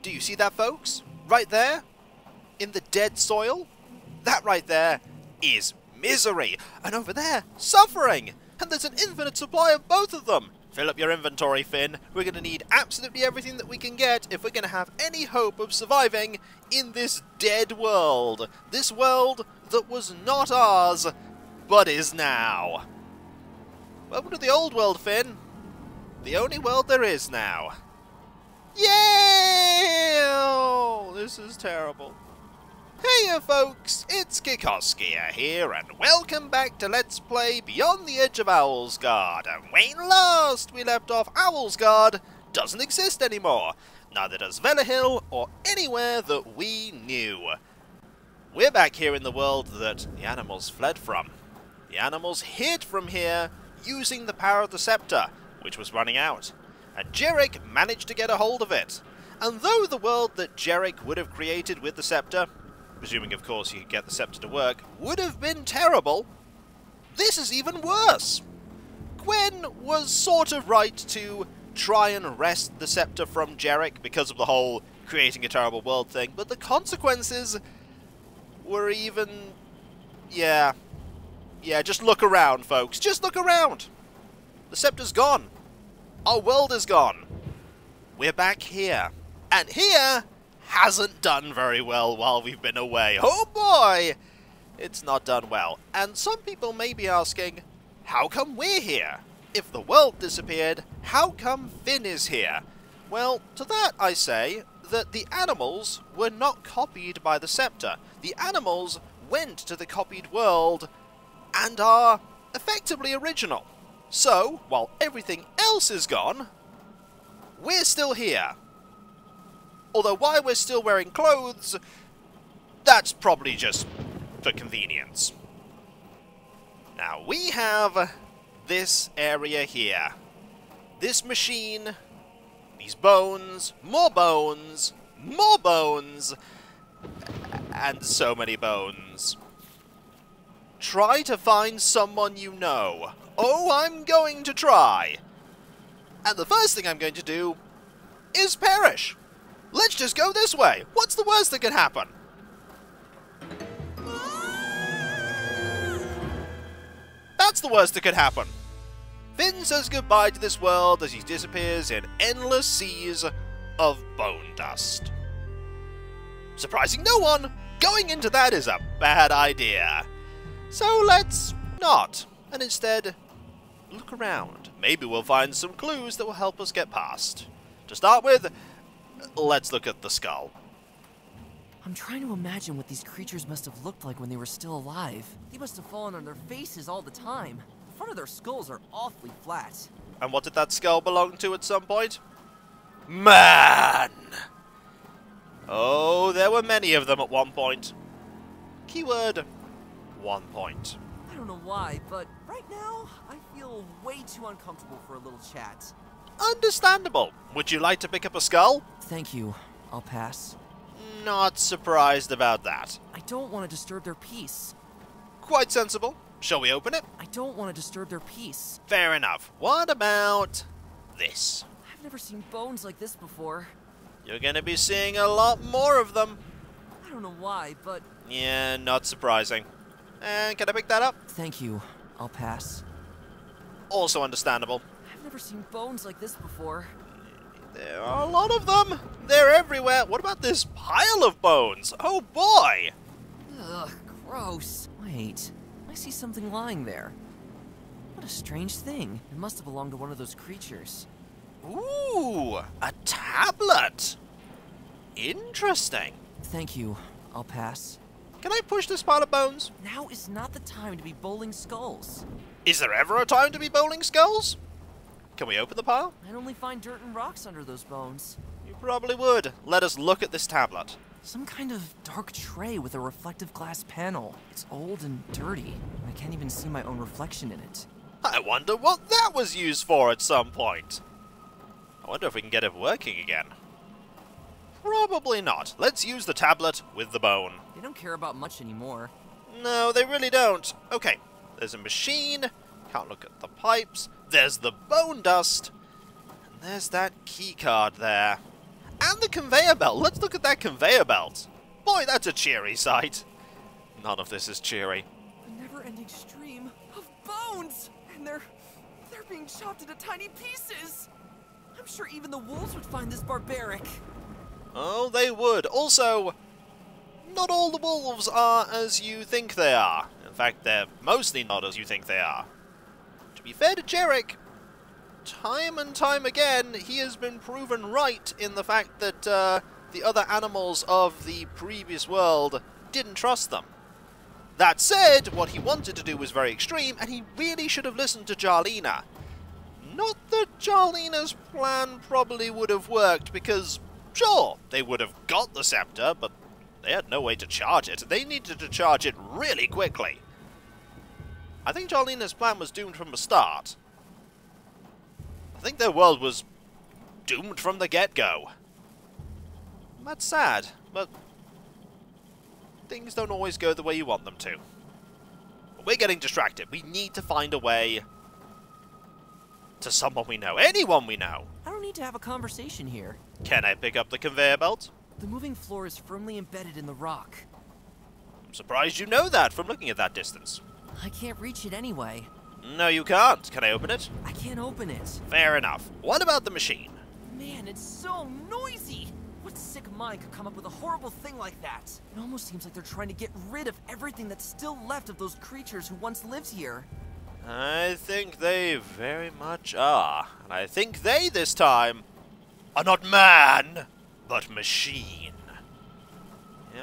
Do you see that, folks? Right there? In the dead soil? That right there is misery. And over there, suffering. And there's an infinite supply of both of them. Fill up your inventory, Finn. We're going to need absolutely everything that we can get if we're going to have any hope of surviving in this dead world. This world that was not ours, but is now. Welcome to the old world, Finn. The only world there is now. Yay! Oh, this is terrible. Heya folks, it's Kikoskia here, and welcome back to Let's Play Beyond the Edge of Owlsgard. And when last we left off, Owlsgard doesn't exist anymore. Neither does Velahill or anywhere that we knew. We're back here in the world that the animals fled from. The animals hid from here using the power of the scepter, which was running out. And Jerrick managed to get a hold of it. And though the world that Jerrick would have created with the scepter, presuming of course he could get the scepter to work, would have been terrible, this is even worse. Gwen was sort of right to try and wrest the scepter from Jerrick because of the whole creating a terrible world thing, but the consequences were even... Yeah, just look around, folks. Just look around. The scepter's gone. Our world is gone. We're back here. And here hasn't done very well while we've been away. Oh boy! It's not done well. And some people may be asking, how come we're here? If the world disappeared, how come Finn is here? Well, to that I say that the animals were not copied by the scepter. The animals went to the copied world and are effectively original. So, while everything else is gone, we're still here. Although why we're still wearing clothes, that's probably just for convenience. Now, we have this area here. This machine, these bones, more bones, and so many bones. Try to find someone you know. Oh, I'm going to try. And the first thing I'm going to do is perish. Let's just go this way. What's the worst that can happen? That's the worst that could happen. Finn says goodbye to this world as he disappears in endless seas of bone dust. Surprising no one, going into that is a bad idea. So let's not, and instead look around. Maybe we'll find some clues that will help us get past. To start with, let's look at the skull. I'm trying to imagine what these creatures must have looked like when they were still alive. They must have fallen on their faces all the time. The front of their skulls are awfully flat. And what did that skull belong to at some point? Man! Oh, there were many of them at one point. Keyword, one point. I don't know why, but right now, I feel way too uncomfortable for a little chat. Understandable. Would you like to pick up a skull? Thank you. I'll pass. Not surprised about that. I don't want to disturb their peace. Quite sensible. Shall we open it? I don't want to disturb their peace. Fair enough. What about this? I've never seen bones like this before. You're going to be seeing a lot more of them. I don't know why, but... Yeah, not surprising. And can I pick that up? Thank you. I'll pass. Also understandable. I've never seen bones like this before. There are a lot of them. They're everywhere. What about this pile of bones? Oh boy! Ugh, gross. Wait, I see something lying there. What a strange thing. It must have belonged to one of those creatures. Ooh, a tablet. Interesting. Thank you. I'll pass. Can I push this pile of bones? Now is not the time to be bowling skulls. Is there ever a time to be bowling skulls? Can we open the pile? I'd only find dirt and rocks under those bones. You probably would. Let us look at this tablet. Some kind of dark tray with a reflective glass panel. It's old and dirty. I can't even see my own reflection in it. I wonder what that was used for at some point. I wonder if we can get it working again. Probably not. Let's use the tablet with the bone. They don't care about much anymore. No, they really don't. Okay, there's a machine. Can't look at the pipes. There's the bone dust. And there's that key card there. And the conveyor belt. Let's look at that conveyor belt. Boy, that's a cheery sight. None of this is cheery. A never-ending stream of bones! And they're being chopped into tiny pieces! I'm sure even the wolves would find this barbaric. Oh, they would. Also, not all the wolves are as you think they are. In fact, they're mostly not as you think they are. To be fair to Jarek, time and time again, he has been proven right in the fact that the other animals of the previous world didn't trust them. That said, what he wanted to do was very extreme, and he really should have listened to Jarlina. Not that Jarlina's plan probably would have worked, because, sure, they would have got the scepter, but they had no way to charge it. They needed to charge it really quickly. I think Jarlina's plan was doomed from the start. I think their world was doomed from the get-go. That's sad, but things don't always go the way you want them to. But we're getting distracted. We need to find a way to someone we know. Anyone we know. I don't need to have a conversation here. Can I pick up the conveyor belt? The moving floor is firmly embedded in the rock. I'm surprised you know that from looking at that distance. I can't reach it anyway. No, you can't. Can I open it? I can't open it. Fair enough. What about the machine? Man, it's so noisy! What sick mind could come up with a horrible thing like that? It almost seems like they're trying to get rid of everything that's still left of those creatures who once lived here. I think they very much are. And I think they, this time, are not man, but machine.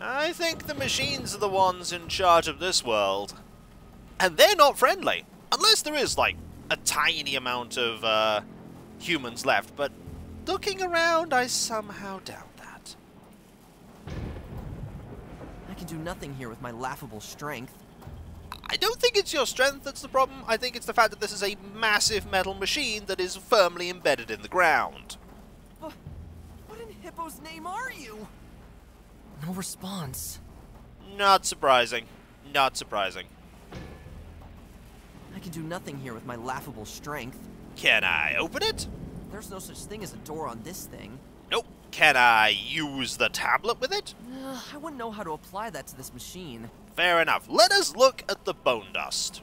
I think the machines are the ones in charge of this world. And they're not friendly. Unless there is, like, a tiny amount of humans left. But looking around, I somehow doubt that. I can do nothing here with my laughable strength. I don't think it's your strength that's the problem. I think it's the fact that this is a massive metal machine that is firmly embedded in the ground. What in Hippo's name are you? No response. Not surprising. Not surprising. I can do nothing here with my laughable strength. Can I open it? There's no such thing as a door on this thing. Nope. Can I use the tablet with it? I wouldn't know how to apply that to this machine. Fair enough. Let us look at the bone dust.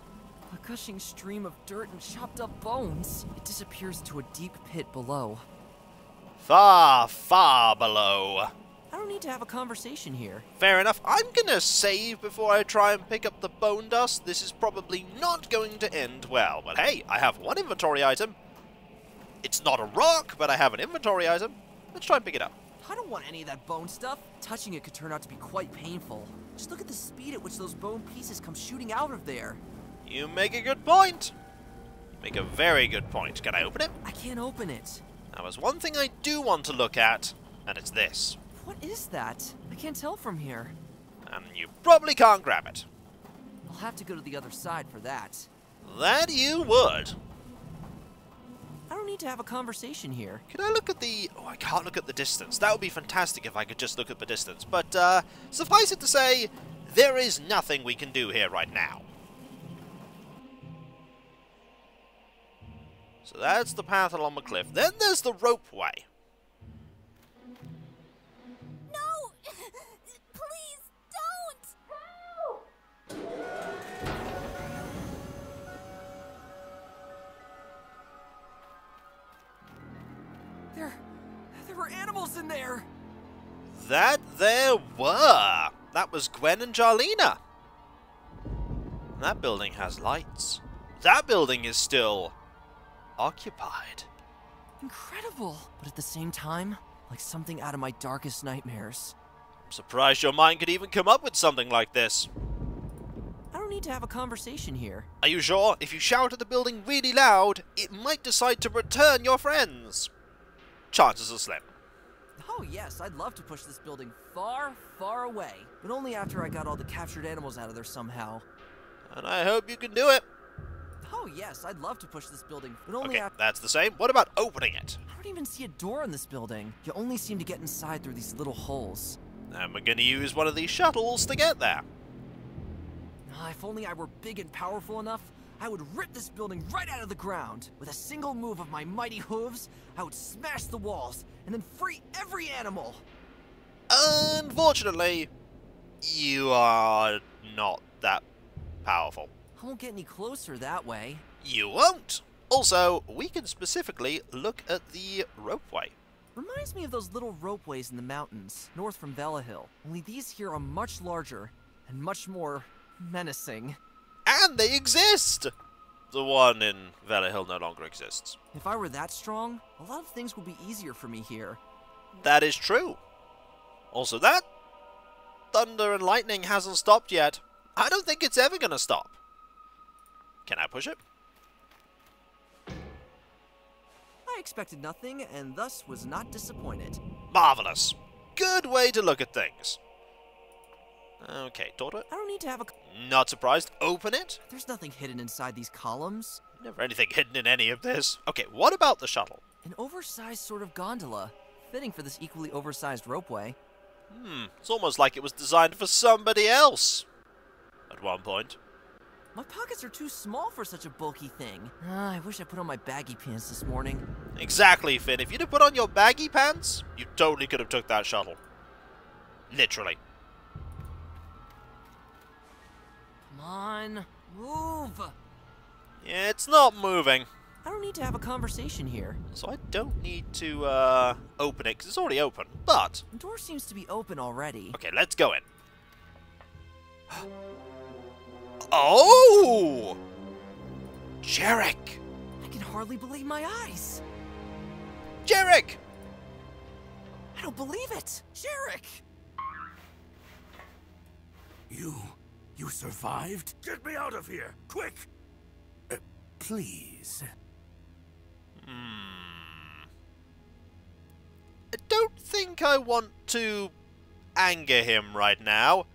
A gushing stream of dirt and chopped up bones. It disappears into a deep pit below. Far, far below. I don't need to have a conversation here. Fair enough. I'm gonna save before I try and pick up the bone dust. This is probably not going to end well. But hey, I have one inventory item. It's not a rock, but I have an inventory item. Let's try and pick it up. I don't want any of that bone stuff. Touching it could turn out to be quite painful. Just look at the speed at which those bone pieces come shooting out of there. You make a good point. You make a very good point. Can I open it? I can't open it. Now, there's one thing I do want to look at, and it's this. What is that? I can't tell from here. And you probably can't grab it. I'll have to go to the other side for that. That you would. I don't need to have a conversation here. Could I look at the... Oh, I can't look at the distance. That would be fantastic if I could just look at the distance. But, suffice it to say, there is nothing we can do here right now. So that's the path along the cliff. Then there's the ropeway. No! Please, don't! There were animals in there! That there were. That was Gwen and Jarlina. That building has lights. That building is still occupied. Incredible! But at the same time, like something out of my darkest nightmares. I'm surprised your mind could even come up with something like this. I don't need to have a conversation here. Are you sure? If you shout at the building really loud, it might decide to return your friends. Chances are slim. Oh yes, I'd love to push this building far, far away. But only after I got all the captured animals out of there somehow. And I hope you can do it. Oh yes, I'd love to push this building, but only Okay, after... that's the same. What about opening it? I don't even see a door in this building. You only seem to get inside through these little holes. And we're going to use one of these shuttles to get there. If only I were big and powerful enough, I would rip this building right out of the ground. With a single move of my mighty hooves, I would smash the walls and then free every animal. Unfortunately, you are not that powerful. I won't get any closer that way. You won't! Also, we can specifically look at the ropeway. Reminds me of those little ropeways in the mountains, north from Vela Hill. Only these here are much larger and much more menacing. And they exist! The one in Vela Hill no longer exists. If I were that strong, a lot of things would be easier for me here. That is true. Also, that thunder and lightning hasn't stopped yet. I don't think it's ever gonna stop. Can I push it? I expected nothing, and thus was not disappointed. Marvelous. Good way to look at things. Okay, Torto. I don't need to have a... Not surprised. Open it. There's nothing hidden inside these columns. Never anything hidden in any of this. Okay, what about the shuttle? An oversized sort of gondola, fitting for this equally oversized ropeway. It's almost like it was designed for somebody else. At one point. My pockets are too small for such a bulky thing. I wish I put on my baggy pants this morning. Exactly, Finn. If you'd have put on your baggy pants, you totally could have took that shuttle. Literally. Come on, move! Yeah, it's not moving. I don't need to have a conversation here. So I don't need to open it, because it's already open. But... The door seems to be open already. Okay, let's go in. Oh! Jarek! I can hardly believe my eyes. Jarek! I don't believe it! Jarek! You survived? Get me out of here, quick! Please. I don't think I want to anger him right now.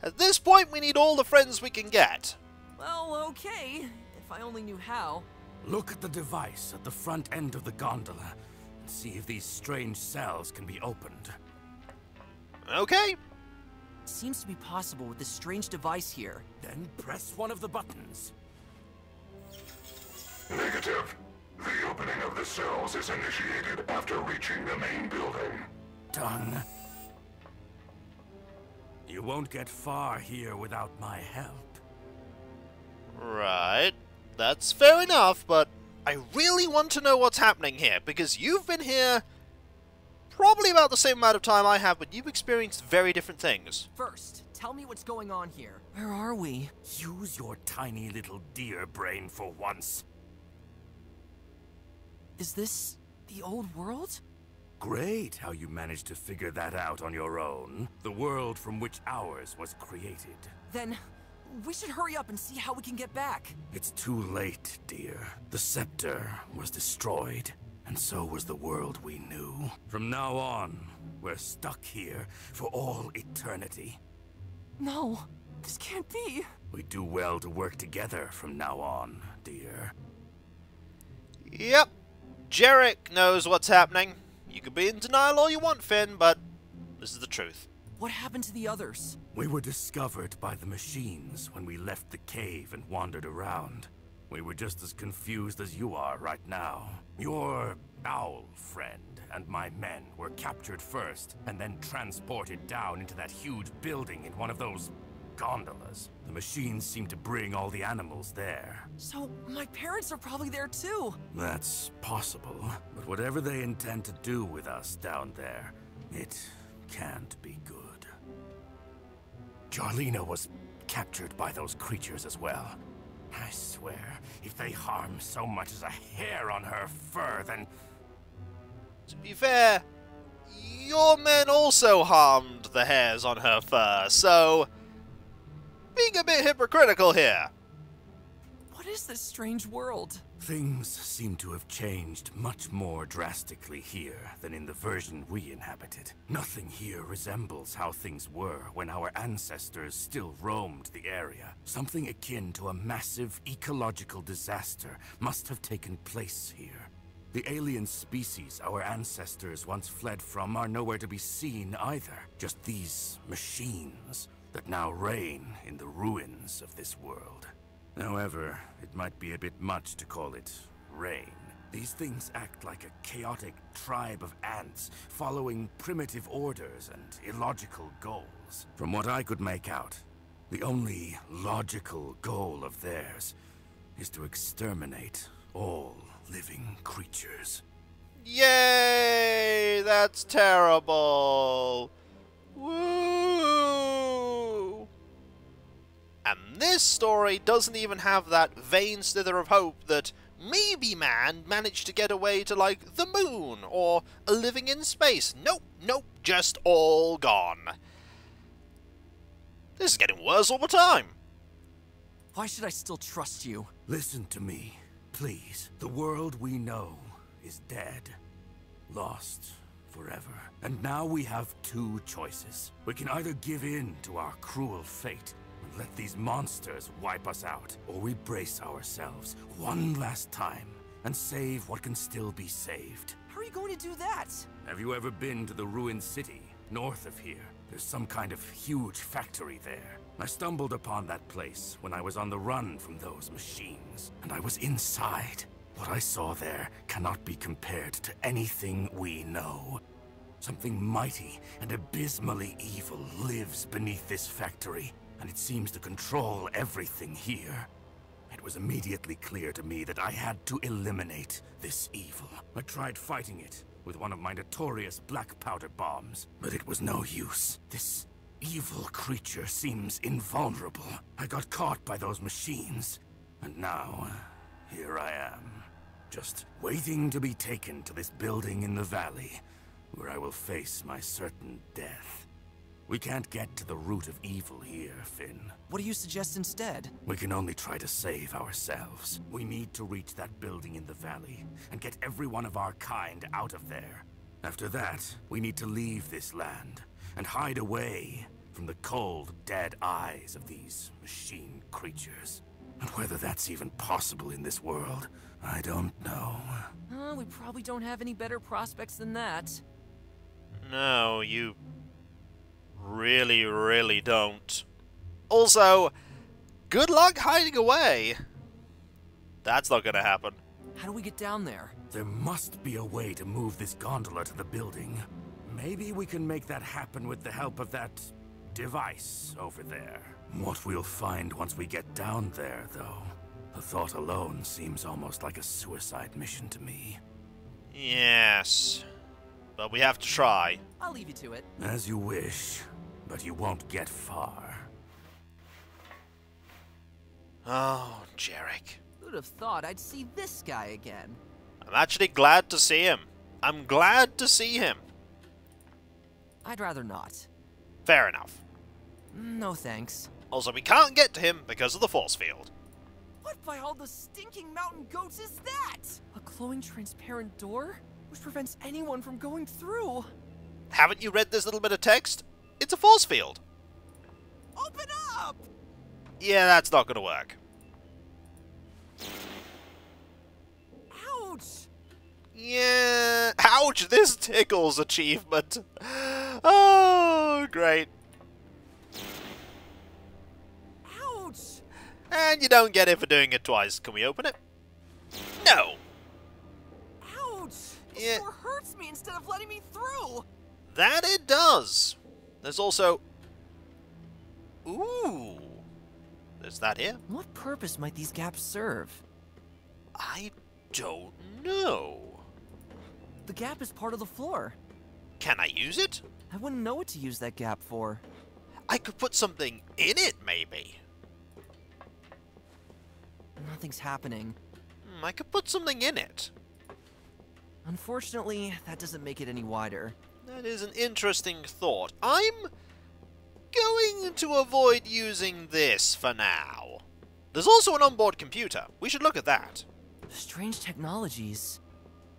At this point, we need all the friends we can get. Well, okay. If I only knew how. Look at the device at the front end of the gondola and see if these strange cells can be opened. Okay. It seems to be possible with this strange device here. Then press one of the buttons. Negative. The opening of the cells is initiated after reaching the main building. Done. You won't get far here without my help. Right. That's fair enough, but I really want to know what's happening here, because you've been here probably about the same amount of time I have, but you've experienced very different things. First, tell me what's going on here. Where are we? Use your tiny little deer brain for once. Is this the old world? Great how you managed to figure that out on your own. The world from which ours was created. Then, we should hurry up and see how we can get back. It's too late, dear. The scepter was destroyed, and so was the world we knew. From now on, we're stuck here for all eternity. No, this can't be. We do well to work together from now on, dear. Yep. Jarek knows what's happening. You can be in denial all you want, Finn, but this is the truth. What happened to the others? We were discovered by the machines when we left the cave and wandered around. We were just as confused as you are right now. Your owl friend and my men were captured first, and then transported down into that huge building in one of those gondolas. The machines seem to bring all the animals there. So, my parents are probably there too. That's possible, but whatever they intend to do with us down there, it can't be good. Jarlina was captured by those creatures as well. I swear, if they harm so much as a hair on her fur, then... To be fair, your men also harmed the hairs on her fur, so... being a bit hypocritical here. What is this strange world? Things seem to have changed much more drastically here than in the version we inhabited. Nothing here resembles how things were when our ancestors still roamed the area. Something akin to a massive ecological disaster must have taken place here. The alien species our ancestors once fled from are nowhere to be seen either. Just these machines that now reign in the ruins of this world. However, it might be a bit much to call it rain. These things act like a chaotic tribe of ants, following primitive orders and illogical goals. From what I could make out, the only logical goal of theirs is to exterminate all living creatures. Yay! That's terrible! Woo! And this story doesn't even have that vain slither of hope that maybe man managed to get away to, like, the moon or living in space. Nope, nope, just all gone. This is getting worse all the time. Why should I still trust you? Listen to me, please. The world we know is dead. Lost forever. And now we have two choices. We can either give in to our cruel fate and let these monsters wipe us out, or we brace ourselves one last time and save what can still be saved. How are you going to do that? Have you ever been to the ruined city north of here? There's some kind of huge factory there. I stumbled upon that place when I was on the run from those machines, and I was inside. What I saw there cannot be compared to anything we know. Something mighty and abysmally evil lives beneath this factory, and it seems to control everything here. It was immediately clear to me that I had to eliminate this evil. I tried fighting it with one of my notorious black powder bombs, but it was no use. This evil creature seems invulnerable. I got caught by those machines, and now here I am, just waiting to be taken to this building in the valley, where I will face my certain death. We can't get to the root of evil here, Finn. What do you suggest instead? We can only try to save ourselves. We need to reach that building in the valley and get every one of our kind out of there. After that, we need to leave this land and hide away from the cold, dead eyes of these machine creatures. And whether that's even possible in this world, I don't know. We probably don't have any better prospects than that. No, you really, really don't. Also, good luck hiding away. That's not gonna happen. How do we get down there? There must be a way to move this gondola to the building. Maybe we can make that happen with the help of that device over there. What we'll find once we get down there, though, the thought alone seems almost like a suicide mission to me. Yes, but we have to try. I'll leave you to it. As you wish, but you won't get far. Oh, Jarek. Who'd have thought I'd see this guy again? I'm actually glad to see him. I'm glad to see him. I'd rather not. Fair enough. No thanks. Also, we can't get to him because of the force field. What by all the stinking mountain goats is that? A glowing transparent door? Which prevents anyone from going through. Haven't you read this little bit of text? It's a force field. Open up! Yeah, that's not gonna work. Ouch! Yeah, ouch, this tickles achievement. Oh, great. Ouch! And you don't get it for doing it twice. Can we open it? No. Ouch! Yeah. This door hurts me instead of letting me through! That it does. There's also... Ooh. There's that here. What purpose might these gaps serve? I don't know. The gap is part of the floor. Can I use it? I wouldn't know what to use that gap for. I could put something in it, maybe. Nothing's happening. I could put something in it. Unfortunately, that doesn't make it any wider. That is an interesting thought. I'm going to avoid using this for now. There's also an onboard computer. We should look at that. Strange technologies.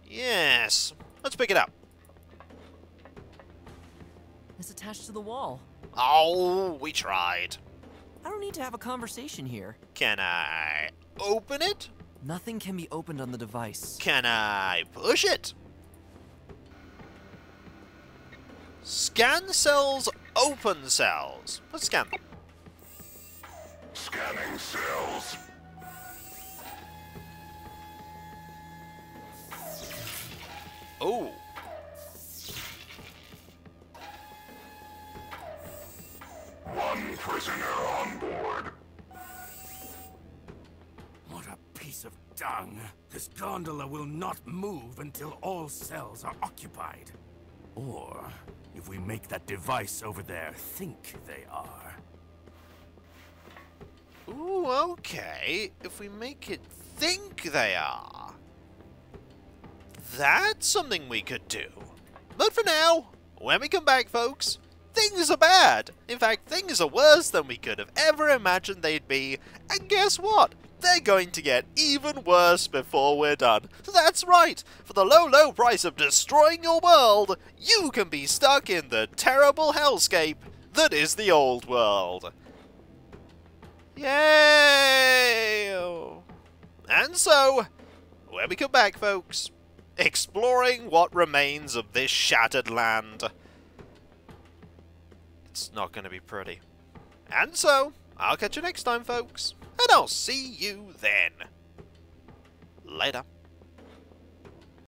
Yes. Let's pick it up. It's attached to the wall. Oh, we tried. I don't need to have a conversation here. Can I open it? Nothing can be opened on the device. Can I push it? Scan cells, open cells. Let's scan them. Scanning cells. Ooh. One prisoner on board. What a piece of dung. This gondola will not move until all cells are occupied. Or, if we make that device over there think they are. Ooh, okay. If we make it think they are. That's something we could do. But for now, when we come back, folks, things are bad. In fact, things are worse than we could have ever imagined they'd be. And guess what? They're going to get even worse before we're done. That's right. For the low, low price of destroying your world, you can be stuck in the terrible hellscape that is the old world. Yay! And so, when we come back, folks, exploring what remains of this shattered land. It's not going to be pretty. And so, I'll catch you next time, folks, and I'll see you then. Later.